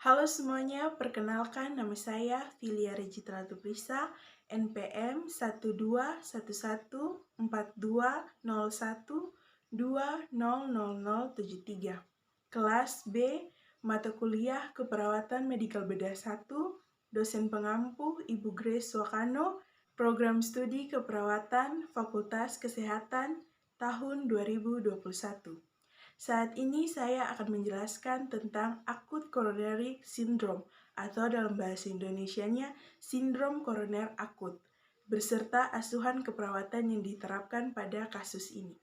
Halo semuanya, perkenalkan nama saya Filia Regitra Tuprisa, NPM 1214201200073. Kelas B, mata kuliah Keperawatan Medikal Bedah 1, dosen pengampu Ibu Grace Wakano, program studi Keperawatan Fakultas Kesehatan tahun 2021. Saat ini saya akan menjelaskan tentang akut coronary syndrome atau dalam bahasa Indonesianya sindrom koroner akut, beserta asuhan keperawatan yang diterapkan pada kasus ini.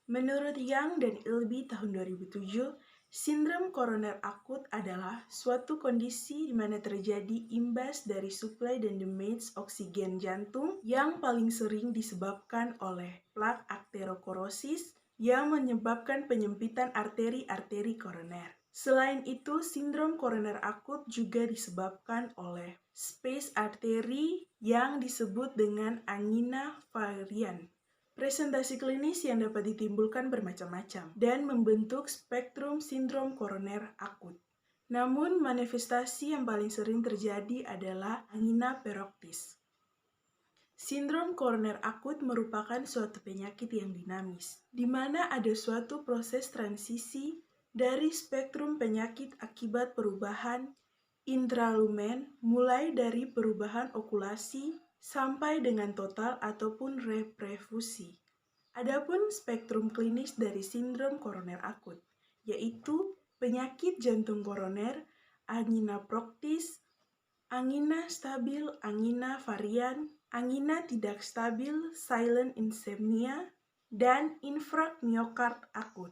Menurut Young dan Ilby tahun 2007, sindrom koroner akut adalah suatu kondisi di mana terjadi imbas dari suplai dan damage oksigen jantung yang paling sering disebabkan oleh plak arterokorosis yang menyebabkan penyempitan arteri-arteri koroner. Selain itu, sindrom koroner akut juga disebabkan oleh space arteri yang disebut dengan angina varian. Presentasi klinis yang dapat ditimbulkan bermacam-macam dan membentuk spektrum sindrom koroner akut. Namun, manifestasi yang paling sering terjadi adalah angina peroktis. Sindrom koroner akut merupakan suatu penyakit yang dinamis, di mana ada suatu proses transisi dari spektrum penyakit akibat perubahan intralumen, mulai dari perubahan okulasi sampai dengan total ataupun reperfusi. Adapun spektrum klinis dari sindrom koroner akut, yaitu penyakit jantung koroner, angina proktis, angina stabil, angina varian, angina tidak stabil, silent insomnia, dan infrak miokard akut.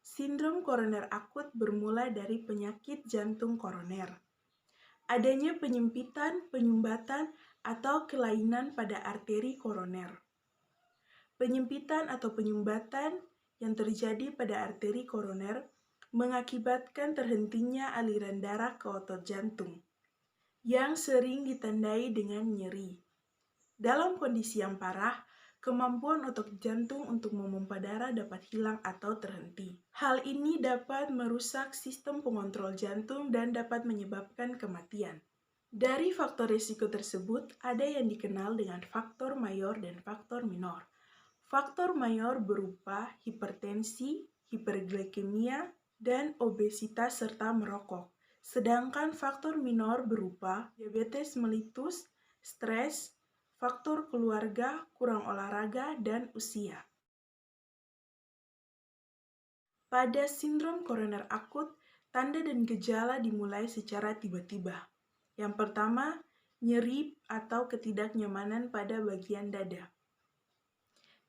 Sindrom koroner akut bermula dari penyakit jantung koroner. Adanya penyempitan, penyumbatan, atau kelainan pada arteri koroner. Penyempitan atau penyumbatan yang terjadi pada arteri koroner mengakibatkan terhentinya aliran darah ke otot jantung, yang sering ditandai dengan nyeri. Dalam kondisi yang parah, kemampuan otot jantung untuk memompa darah dapat hilang atau terhenti. Hal ini dapat merusak sistem pengontrol jantung dan dapat menyebabkan kematian. Dari faktor risiko tersebut, ada yang dikenal dengan faktor mayor dan faktor minor. Faktor mayor berupa hipertensi, hiperglikemia, dan obesitas serta merokok. Sedangkan faktor minor berupa diabetes mellitus, stres, faktor keluarga, kurang olahraga, dan usia. Pada sindrom koroner akut, tanda dan gejala dimulai secara tiba-tiba. Yang pertama, nyeri atau ketidaknyamanan pada bagian dada.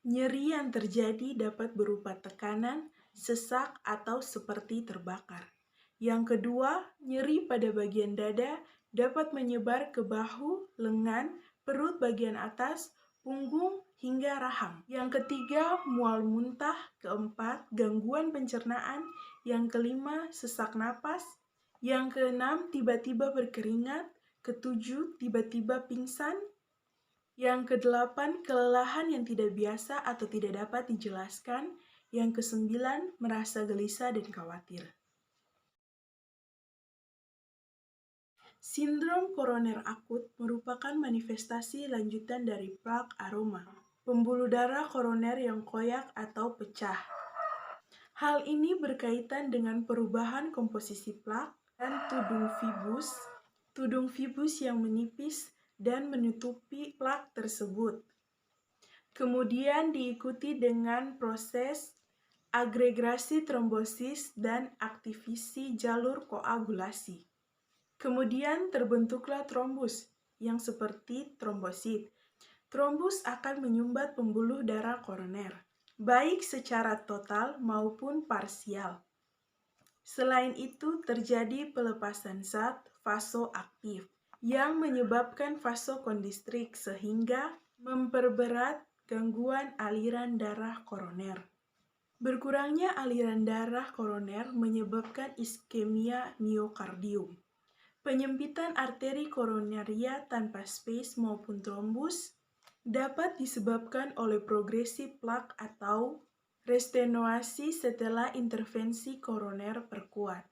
Nyeri yang terjadi dapat berupa tekanan, sesak, atau seperti terbakar. Yang kedua, nyeri pada bagian dada dapat menyebar ke bahu, lengan, perut bagian atas, punggung, hingga rahang. Yang ketiga, mual muntah. Keempat, gangguan pencernaan. Yang kelima, sesak napas. Yang keenam, tiba-tiba berkeringat. Ketujuh, tiba-tiba pingsan. Yang kedelapan, kelelahan yang tidak biasa atau tidak dapat dijelaskan. Yang kesembilan, merasa gelisah dan khawatir. Sindrom koroner akut merupakan manifestasi lanjutan dari plak aroma, pembuluh darah koroner yang koyak atau pecah. Hal ini berkaitan dengan perubahan komposisi plak dan tudung fibus yang menipis dan menutupi plak tersebut. Kemudian diikuti dengan proses agregasi trombosis dan aktivasi jalur koagulasi. Kemudian terbentuklah trombus yang seperti trombosit. Trombus akan menyumbat pembuluh darah koroner, baik secara total maupun parsial. Selain itu, terjadi pelepasan zat vasoaktif yang menyebabkan vasokondistrik sehingga memperberat gangguan aliran darah koroner. Berkurangnya aliran darah koroner menyebabkan iskemia miokardium. Penyempitan arteri koronaria tanpa space maupun trombus dapat disebabkan oleh progresi plak atau restenoasi setelah intervensi koroner perkuat.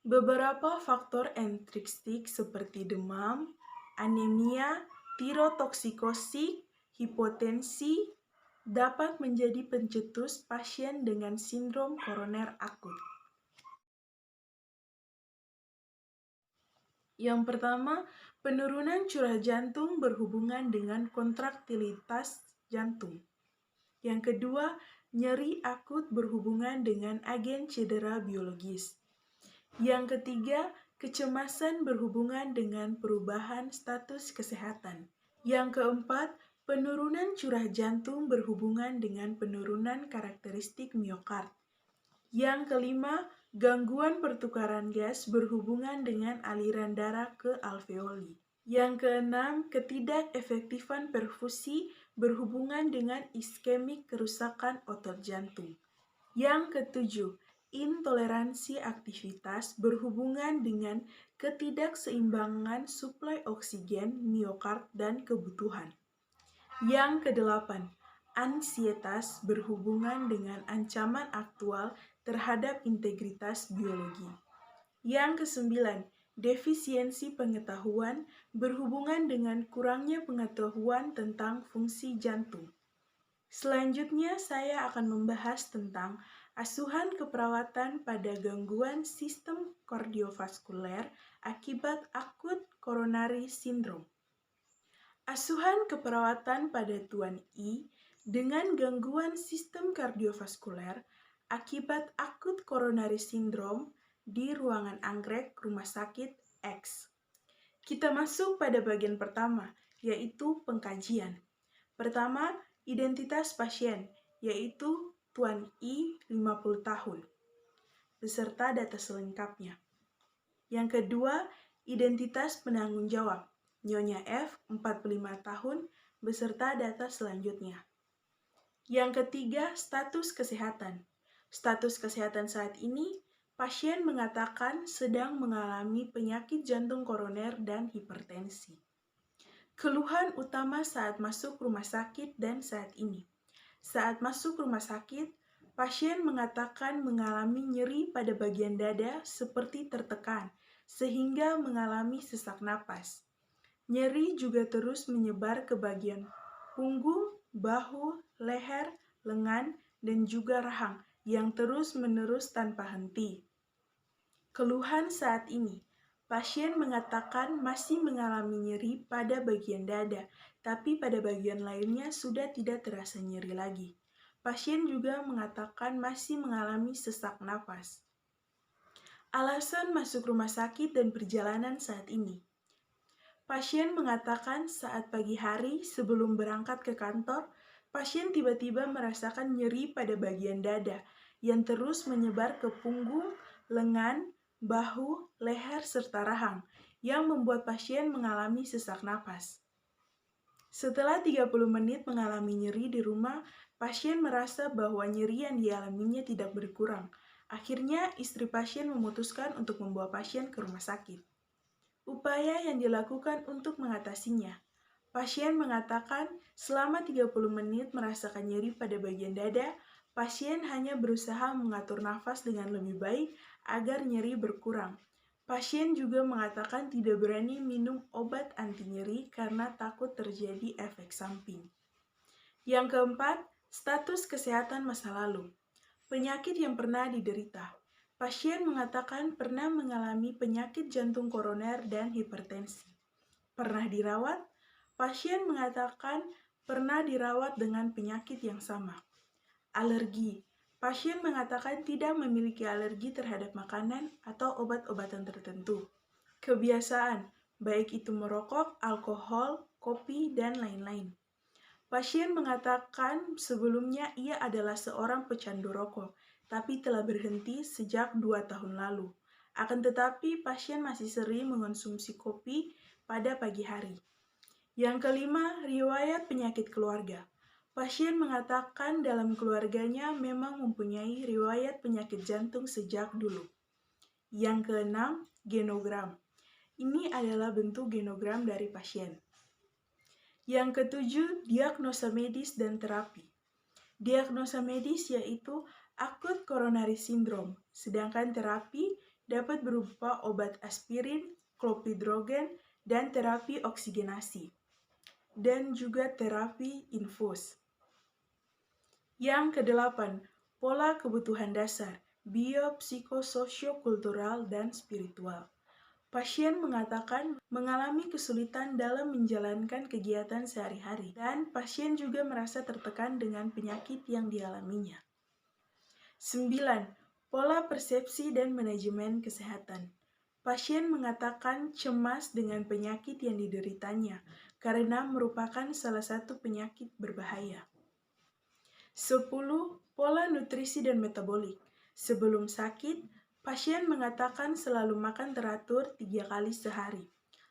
Beberapa faktor entristik seperti demam, anemia, tirotoksikosi, hipotensi dapat menjadi pencetus pasien dengan sindrom koroner akut. Yang pertama, penurunan curah jantung berhubungan dengan kontraktilitas jantung. Yang kedua, nyeri akut berhubungan dengan agen cedera biologis. Yang ketiga, kecemasan berhubungan dengan perubahan status kesehatan. Yang keempat, penurunan curah jantung berhubungan dengan penurunan karakteristik miokard. Yang kelima, gangguan pertukaran gas berhubungan dengan aliran darah ke alveoli. Yang keenam, ketidakefektifan perfusi berhubungan dengan iskemik kerusakan otot jantung. Yang ketujuh, intoleransi aktivitas berhubungan dengan ketidakseimbangan suplai oksigen, miokard, dan kebutuhan. Yang kedelapan, ansietas berhubungan dengan ancaman aktual terhadap integritas biologi. Yang kesembilan, defisiensi pengetahuan berhubungan dengan kurangnya pengetahuan tentang fungsi jantung. Selanjutnya, saya akan membahas tentang asuhan keperawatan pada gangguan sistem kardiovaskuler akibat akut coronary syndrome. Asuhan keperawatan pada Tuan I dengan gangguan sistem kardiovaskuler akibat akut coronary syndrome di ruangan anggrek Rumah Sakit X. Kita masuk pada bagian pertama, yaitu pengkajian. Pertama, identitas pasien, yaitu Tuan I 50 tahun, beserta data selengkapnya. Yang kedua, identitas penanggung jawab, Nyonya F 45 tahun, beserta data selanjutnya. Yang ketiga, status kesehatan. Status kesehatan saat ini, pasien mengatakan sedang mengalami penyakit jantung koroner dan hipertensi. Keluhan utama saat masuk rumah sakit dan saat ini. Saat masuk rumah sakit, pasien mengatakan mengalami nyeri pada bagian dada seperti tertekan, sehingga mengalami sesak napas. Nyeri juga terus menyebar ke bagian punggung, bahu, leher, lengan, dan juga rahang yang terus-menerus tanpa henti. Keluhan saat ini, pasien mengatakan masih mengalami nyeri pada bagian dada, tapi pada bagian lainnya sudah tidak terasa nyeri lagi. Pasien juga mengatakan masih mengalami sesak napas. Alasan masuk rumah sakit dan perjalanan saat ini. Pasien mengatakan saat pagi hari sebelum berangkat ke kantor, pasien tiba-tiba merasakan nyeri pada bagian dada yang terus menyebar ke punggung, lengan, bahu, leher, serta rahang yang membuat pasien mengalami sesak napas. Setelah 30 menit mengalami nyeri di rumah, pasien merasa bahwa nyeri yang dialaminya tidak berkurang. Akhirnya, istri pasien memutuskan untuk membawa pasien ke rumah sakit. Upaya yang dilakukan untuk mengatasinya. Pasien mengatakan selama 30 menit merasakan nyeri pada bagian dada, pasien hanya berusaha mengatur nafas dengan lebih baik agar nyeri berkurang. Pasien juga mengatakan tidak berani minum obat anti nyeri karena takut terjadi efek samping. Yang keempat, status kesehatan masa lalu. Penyakit yang pernah diderita. Pasien mengatakan pernah mengalami penyakit jantung koroner dan hipertensi. Pernah dirawat? Pasien mengatakan pernah dirawat dengan penyakit yang sama. Alergi. Pasien mengatakan tidak memiliki alergi terhadap makanan atau obat-obatan tertentu. Kebiasaan, baik itu merokok, alkohol, kopi, dan lain-lain. Pasien mengatakan sebelumnya ia adalah seorang pecandu rokok, tapi telah berhenti sejak 2 tahun lalu. Akan tetapi, pasien masih sering mengonsumsi kopi pada pagi hari. Yang kelima, riwayat penyakit keluarga. Pasien mengatakan dalam keluarganya memang mempunyai riwayat penyakit jantung sejak dulu. Yang keenam, genogram. Ini adalah bentuk genogram dari pasien. Yang ketujuh, diagnosa medis dan terapi. Diagnosa medis yaitu akut coronary syndrome, sedangkan terapi dapat berupa obat aspirin, clopidogrel, dan terapi oksigenasi, dan juga terapi infus. Yang kedelapan, pola kebutuhan dasar, biopsikososio-kultural dan spiritual. Pasien mengatakan mengalami kesulitan dalam menjalankan kegiatan sehari-hari, dan pasien juga merasa tertekan dengan penyakit yang dialaminya. 9. Pola persepsi dan manajemen kesehatan. Pasien mengatakan cemas dengan penyakit yang dideritanya karena merupakan salah satu penyakit berbahaya. 10. Pola nutrisi dan metabolik. Sebelum sakit, pasien mengatakan selalu makan teratur 3 kali sehari.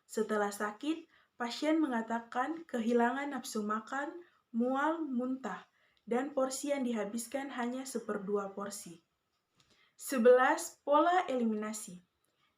Setelah sakit, pasien mengatakan kehilangan nafsu makan, mual, muntah, dan porsi yang dihabiskan hanya 1/2 porsi. 11. Pola eliminasi.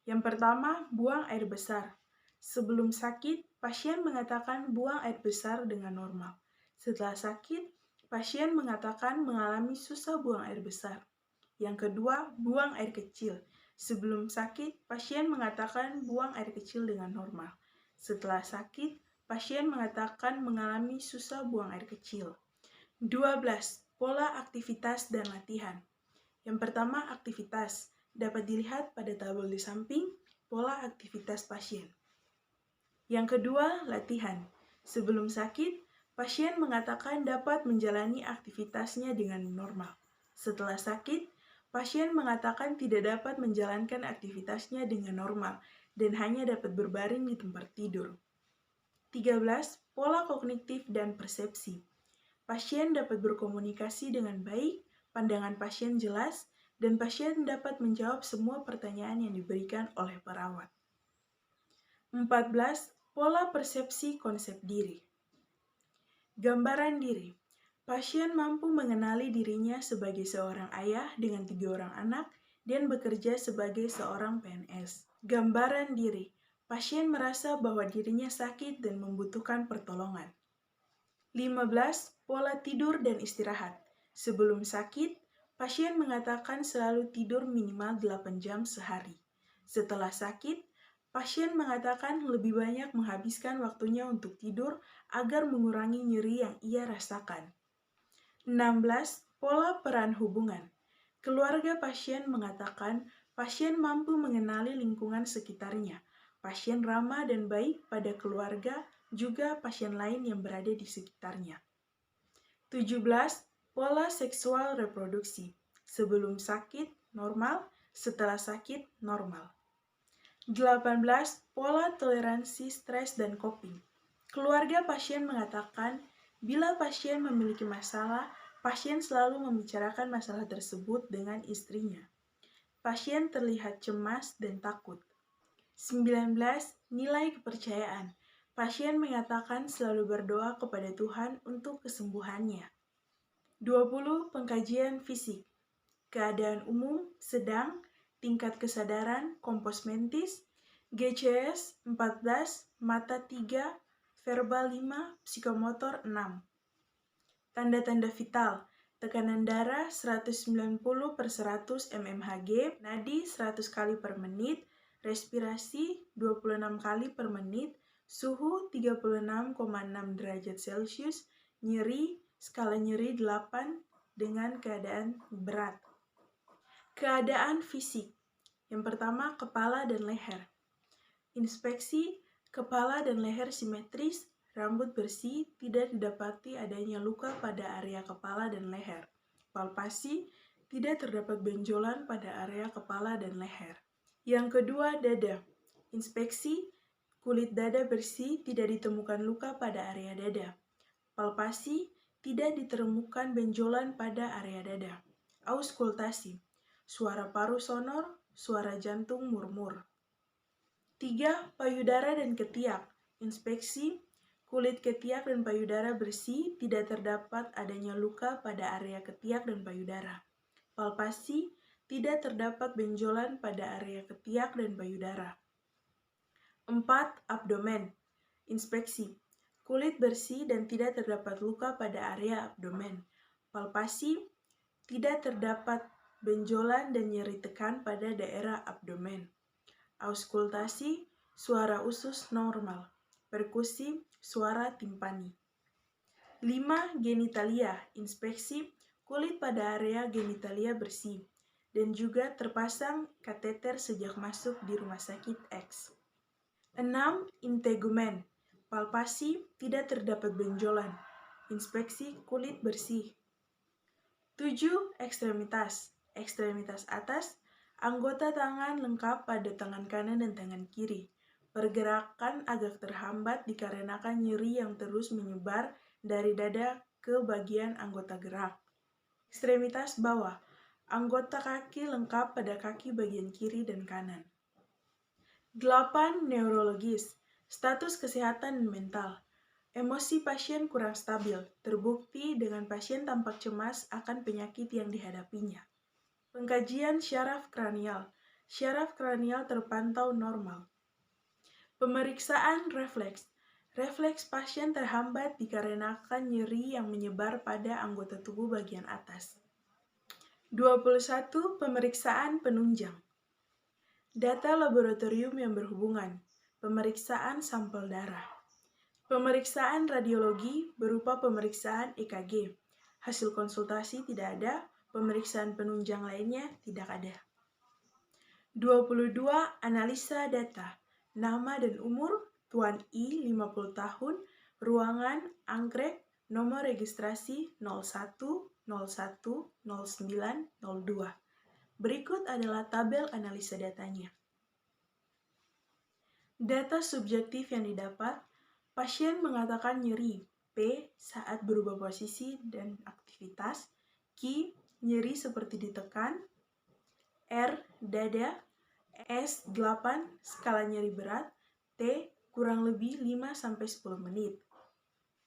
Yang pertama, buang air besar. Sebelum sakit, pasien mengatakan buang air besar dengan normal. Setelah sakit, pasien mengatakan mengalami susah buang air besar. Yang kedua, buang air kecil. Sebelum sakit, pasien mengatakan buang air kecil dengan normal. Setelah sakit, pasien mengatakan mengalami susah buang air kecil. 12. Pola aktivitas dan latihan. Yang pertama, aktivitas. Dapat dilihat pada tabel di samping pola aktivitas pasien. Yang kedua, latihan. Sebelum sakit, pasien mengatakan dapat menjalani aktivitasnya dengan normal. Setelah sakit, pasien mengatakan tidak dapat menjalankan aktivitasnya dengan normal dan hanya dapat berbaring di tempat tidur. 13. Pola kognitif dan persepsi. Pasien dapat berkomunikasi dengan baik, pandangan pasien jelas, dan pasien dapat menjawab semua pertanyaan yang diberikan oleh perawat. 14. Pola persepsi konsep diri. Gambaran diri. Pasien mampu mengenali dirinya sebagai seorang ayah dengan 3 orang anak dan bekerja sebagai seorang PNS. Gambaran diri. Pasien merasa bahwa dirinya sakit dan membutuhkan pertolongan. 15. Pola tidur dan istirahat. Sebelum sakit, pasien mengatakan selalu tidur minimal 8 jam sehari. Setelah sakit, pasien mengatakan lebih banyak menghabiskan waktunya untuk tidur agar mengurangi nyeri yang ia rasakan. 16. Pola peran hubungan. Keluarga pasien mengatakan pasien mampu mengenali lingkungan sekitarnya. Pasien ramah dan baik pada keluarga, juga pasien lain yang berada di sekitarnya. 17. Pola seksual reproduksi. Sebelum sakit, normal. Setelah sakit, normal. 18. Pola toleransi stres dan coping. Keluarga pasien mengatakan, bila pasien memiliki masalah, pasien selalu membicarakan masalah tersebut dengan istrinya. Pasien terlihat cemas dan takut. 19. Nilai kepercayaan. Pasien mengatakan selalu berdoa kepada Tuhan untuk kesembuhannya. 20. Pengkajian fisik. Keadaan umum, sedang, tingkat kesadaran, kompos mentis, GCS 14, mata 3, verbal 5, psikomotor 6. Tanda-tanda vital. Tekanan darah 190/100 mmHg, nadi 100 kali per menit, respirasi 26 kali per menit, suhu 36,6 derajat Celcius, nyeri, skala nyeri 8 dengan keadaan berat. Keadaan fisik. Yang pertama, kepala dan leher. Inspeksi, kepala dan leher simetris, rambut bersih, tidak didapati adanya luka pada area kepala dan leher. Palpasi, tidak terdapat benjolan pada area kepala dan leher. Yang kedua, dada. Inspeksi, kulit dada bersih, tidak ditemukan luka pada area dada. Palpasi, tidak ditemukan benjolan pada area dada. Auskultasi, suara paru sonor, suara jantung murmur. 3. Payudara dan ketiak. Inspeksi, kulit ketiak dan payudara bersih, tidak terdapat adanya luka pada area ketiak dan payudara. Palpasi, tidak terdapat benjolan pada area ketiak dan payudara. 4. Abdomen. Inspeksi, kulit bersih dan tidak terdapat luka pada area abdomen. Palpasi, tidak terdapat benjolan dan nyeri tekan pada daerah abdomen. Auskultasi, suara usus normal. Perkusi, suara timpani. 5. Genitalia, inspeksi, kulit pada area genitalia bersih, dan juga terpasang kateter sejak masuk di rumah sakit X. 6. Integumen, palpasi, tidak terdapat benjolan, inspeksi kulit bersih. 7. Ekstremitas, ekstremitas atas, anggota tangan lengkap pada tangan kanan dan tangan kiri. Pergerakan agak terhambat dikarenakan nyeri yang terus menyebar dari dada ke bagian anggota gerak. Ekstremitas bawah, anggota kaki lengkap pada kaki bagian kiri dan kanan. 8. Neurologis, status kesehatan mental. Emosi pasien kurang stabil, terbukti dengan pasien tampak cemas akan penyakit yang dihadapinya. Pengkajian syaraf kranial, syaraf kranial terpantau normal. Pemeriksaan refleks, refleks pasien terhambat dikarenakan nyeri yang menyebar pada anggota tubuh bagian atas. 21. Pemeriksaan penunjang. Data laboratorium yang berhubungan. Pemeriksaan sampel darah. Pemeriksaan radiologi berupa pemeriksaan EKG. Hasil konsultasi tidak ada, pemeriksaan penunjang lainnya tidak ada. 22. Analisa data. Nama dan umur, Tuan I, 50 tahun, ruangan, anggrek, nomor registrasi 01, 01, 09, 02. Berikut adalah tabel analisa datanya. Data subjektif yang didapat, pasien mengatakan nyeri, P saat berubah posisi dan aktivitas, Q nyeri seperti ditekan, R dada, S 8 skala nyeri berat, T kurang lebih 5-10 menit.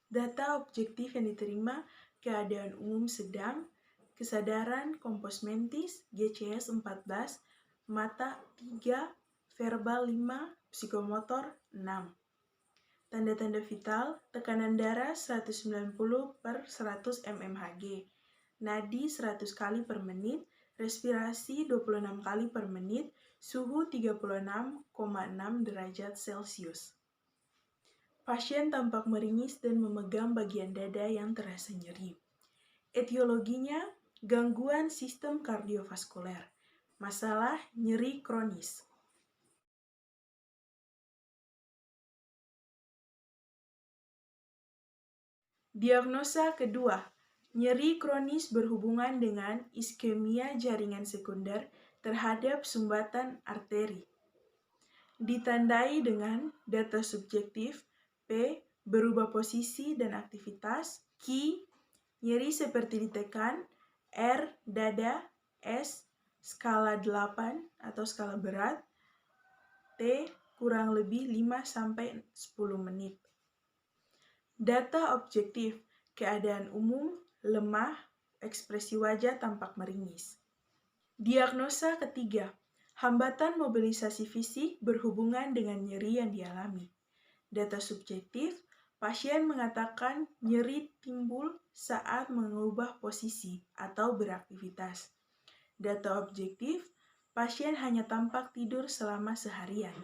Data objektif yang diterima, keadaan umum sedang, kesadaran kompos mentis, GCS 14, mata 3, verbal 5, psikomotor 6. Tanda-tanda vital, tekanan darah 190/100 mmHg, nadi 100 kali per menit, respirasi 26 kali per menit, suhu 36,6 derajat Celcius. Pasien tampak meringis dan memegang bagian dada yang terasa nyeri. Etiologinya, gangguan sistem kardiovaskuler, masalah nyeri kronis. Diagnosa kedua, nyeri kronis berhubungan dengan iskemia jaringan sekunder terhadap sumbatan arteri. Ditandai dengan data subjektif, P berubah posisi dan aktivitas, Q nyeri seperti ditekan, R dada, S skala 8 atau skala berat, T kurang lebih 5-10 menit. Data objektif, keadaan umum, lemah, ekspresi wajah tampak meringis. Diagnosa ketiga, hambatan mobilisasi fisik berhubungan dengan nyeri yang dialami. Data subjektif, pasien mengatakan nyeri timbul saat mengubah posisi atau beraktivitas. Data objektif, pasien hanya tampak tidur selama seharian.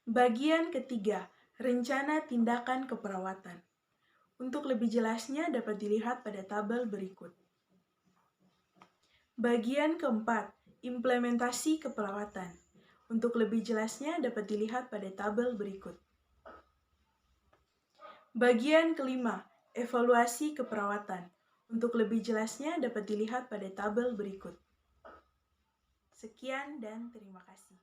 Bagian ketiga, rencana tindakan keperawatan. Untuk lebih jelasnya dapat dilihat pada tabel berikut. Bagian keempat, implementasi keperawatan. Untuk lebih jelasnya dapat dilihat pada tabel berikut. Bagian kelima, evaluasi keperawatan. Untuk lebih jelasnya dapat dilihat pada tabel berikut. Sekian dan terima kasih.